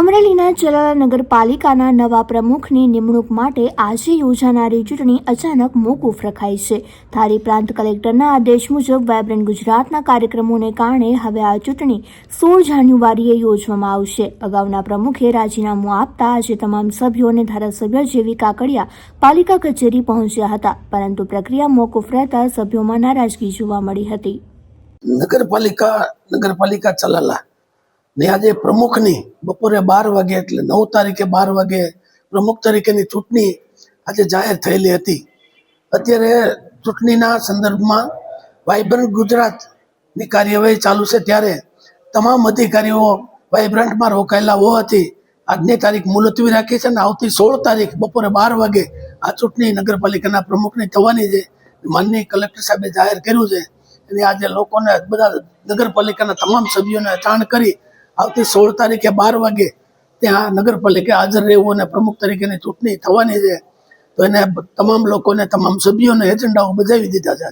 અમરેલીના ચલાલા નગરપાલિકાના નવા પ્રમુખની નિમણૂક માટે આજે યોજાનારી ચૂંટણી અચાનક મોકૂફ રખાઈ છે. ધારી પ્રાંત કલેક્ટરના આદેશ મુજબ વાયબ્રન્ટ ગુજરાતના કાર્યક્રમોને કારણે હવે આ ચૂંટણી 16 જાન્યુઆરીએ યોજવામાં આવશે. અગાઉના પ્રમુખે રાજીનામું આપતા આજે તમામ સભ્યો અને ધારાસભ્ય જેવી કાકડિયા પાલિકા કચેરી પહોંચ્યા હતા, પરંતુ પ્રક્રિયા મોકૂફ રહેતા સભ્યોમાં નારાજગી જોવા મળી હતી. નગરપાલિકા ચલાલા ને આજે પ્રમુખની બપોરે 12 વાગે એટલે 9 તારીખે 12 વાગે પ્રમુખ તરીકેની ચૂંટણી આજે જાહેર થયેલી હતી. અત્યારે ચૂંટણીના સંદર્ભમાં વાયબ્રન્ટ ગુજરાતની કાર્યવાહી ચાલુ છે, ત્યારે તમામ અધિકારીઓ વાયબ્રન્ટમાં રોકાયેલા હોવાથી આજની તારીખ મુલતવી રાખી છે અને આવતી 16 તારીખ બપોરે 12 વાગે આ ચૂંટણી નગરપાલિકાના પ્રમુખની થવાની છે. માનનીય કલેક્ટર સાહેબે જાહેર કર્યું છે અને આજે લોકોને બધા નગરપાલિકાના તમામ સભ્યોને જાણ કરી આવતી 16 તારીખે 12 વાગે ત્યાં નગરપાલિકા હાજર રહેવું અને પ્રમુખ તરીકેની ચૂંટણી થવાની છે. તો એને તમામ લોકોને તમામ સભ્યોને એજન્ડાઓ બજાવી દીધા છે.